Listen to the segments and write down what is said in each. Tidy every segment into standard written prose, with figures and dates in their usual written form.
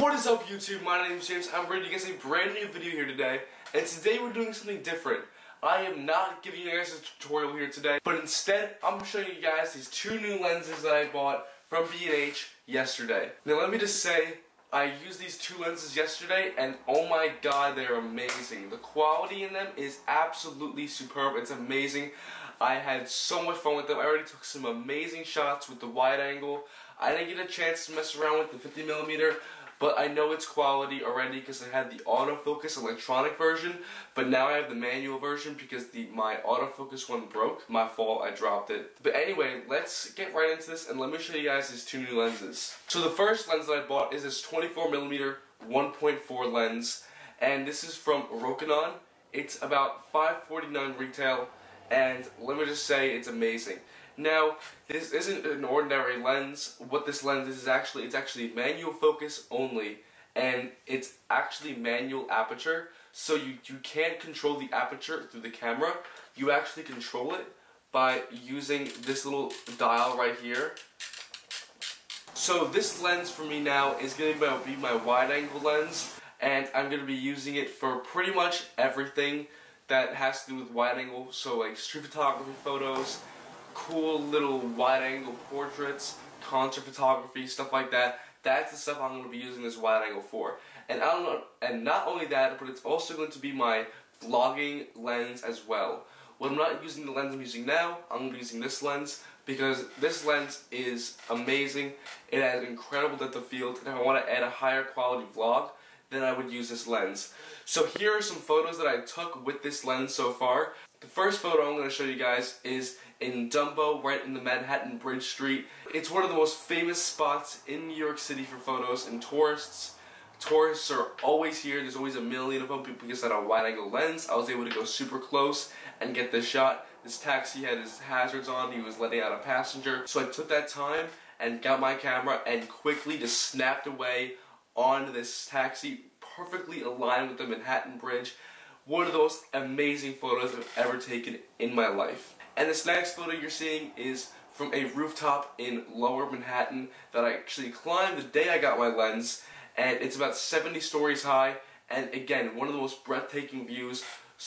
What is up, YouTube? My name is James. I'm bringing you guys a brand new video here today, and today we're doing something different. I am not giving you guys a tutorial here today, but instead I'm showing you guys these two new lenses that I bought from B&H yesterday. Now let me just say, I used these two lenses yesterday, and oh my god, they're amazing. The quality in them is absolutely superb. It's amazing. I had so much fun with them. I already took some amazing shots with the wide angle. I didn't get a chance to mess around with the 50mm, but I know it's quality already because I had the autofocus electronic version, but now I have the manual version because my autofocus one broke. My fault, I dropped it. But anyway, let's get right into this and let me show you guys these two new lenses. So the first lens that I bought is this 24mm 1.4 lens, and this is from Rokinon. It's about $5.49 retail, and let me just say it's amazing. Now, this isn't an ordinary lens. What this lens is actually, it's actually manual focus only, and it's actually manual aperture, so you can't control the aperture through the camera. You actually control it by using this little dial right here. So this lens for me now is going to be my wide angle lens, and I'm going to be using it for pretty much everything that has to do with wide angle, so like street photography photos, cool little wide angle portraits, concert photography, stuff like that. That's the stuff I'm going to be using this wide angle for. And not only that, but it's also going to be my vlogging lens as well. When I'm not using the lens I'm using now, I'm going to be using this lens because this lens is amazing. It has incredible depth of field, and if I want to add a higher quality vlog, then I would use this lens. So here are some photos that I took with this lens so far. The first photo I'm going to show you guys is in Dumbo, right in the Manhattan Bridge Street. It's one of the most famous spots in New York City for photos, and tourists are always here. There's always a million of them because I had a wide angle lens. I was able to go super close and get this shot. This taxi had his hazards on. He was letting out a passenger. So I took that time and got my camera and quickly just snapped away onto this taxi, perfectly aligned with the Manhattan Bridge. One of the most amazing photos I've ever taken in my life. And this next photo you're seeing is from a rooftop in Lower Manhattan that I actually climbed the day I got my lens, and it's about 70 stories high, and again, one of the most breathtaking views,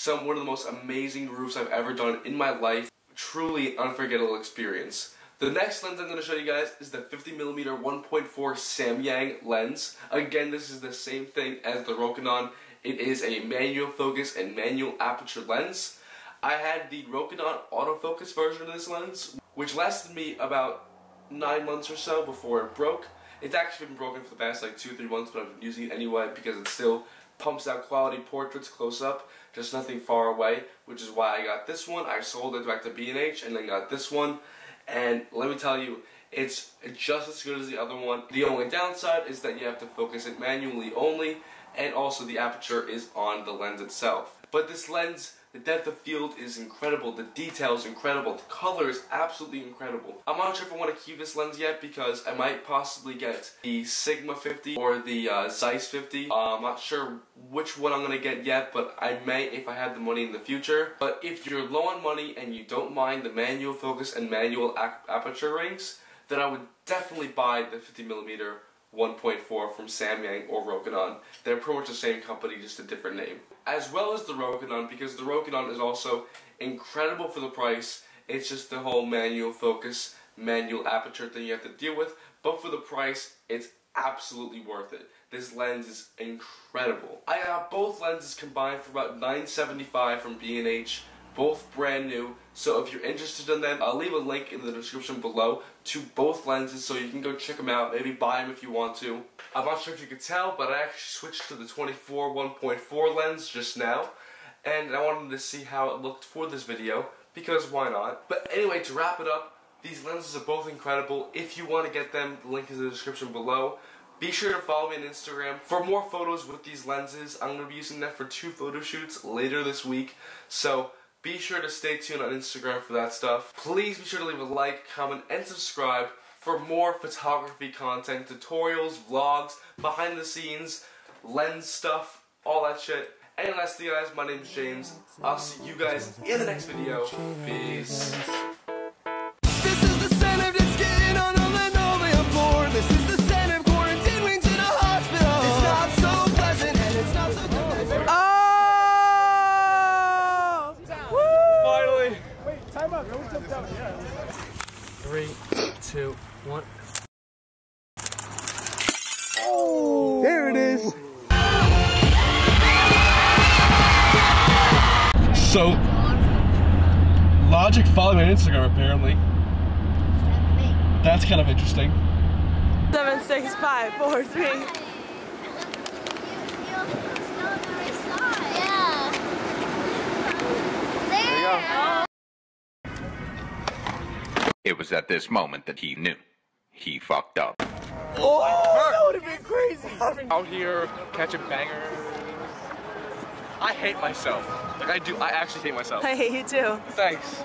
one of the most amazing roofs I've ever done in my life. Truly unforgettable experience. The next lens I'm going to show you guys is the 50mm 1.4 Samyang lens. Again, this is the same thing as the Rokinon. It is a manual focus and manual aperture lens. I had the Rokinon autofocus version of this lens, which lasted me about 9 months or so before it broke. It's actually been broken for the past like 2-3 months, but I've been using it anyway because it still pumps out quality portraits close up, just nothing far away, which is why I got this one. I sold it back to B&H and then got this one. And let me tell you, it's just as good as the other one. The only downside is that you have to focus it manually only, and also the aperture is on the lens itself. But this lens, the depth of field is incredible, the detail is incredible, the color is absolutely incredible. I'm not sure if I want to keep this lens yet because I might possibly get the Sigma 50 or the Zeiss 50. I'm not sure which one I'm going to get yet, but I may if I have the money in the future. But if you're low on money and you don't mind the manual focus and manual aperture rings, then I would definitely buy the 50mm 1.4 from Samyang or Rokinon. They're pretty much the same company, just a different name. As well as the Rokinon, because the Rokinon is also incredible for the price. It's just the whole manual focus, manual aperture thing you have to deal with. But for the price, it's absolutely worth it. This lens is incredible. I got both lenses combined for about $9.75 from B&H. Both brand new, so if you're interested in them, I'll leave a link in the description below to both lenses so you can go check them out, maybe buy them if you want to. I'm not sure if you could tell, but I actually switched to the 24 1.4 lens just now, and I wanted to see how it looked for this video, because why not? But anyway, to wrap it up, these lenses are both incredible. If you want to get them, the link is in the description below. Be sure to follow me on Instagram for more photos with these lenses. I'm going to be using them for 2 photo shoots later this week, so be sure to stay tuned on Instagram for that stuff. Please be sure to leave a like, comment, and subscribe for more photography content, tutorials, vlogs, behind the scenes, lens stuff, all that shit. And lastly guys, my name is James. I'll see you guys in the next video. Peace. This is the sound of the skin on the linoleum floor. This is the sound of quarantine wings in a hospital. What? Oh! There it is! So, Logic followed me on Instagram apparently. That's kind of interesting. 7, 6, 5, 4, 3. Yeah. There you go. It was at this moment that he knew. He fucked up. Oh, that would have been crazy! Out here, catching bangers. I hate myself. Like I do, I actually hate myself. I hate you too. Thanks.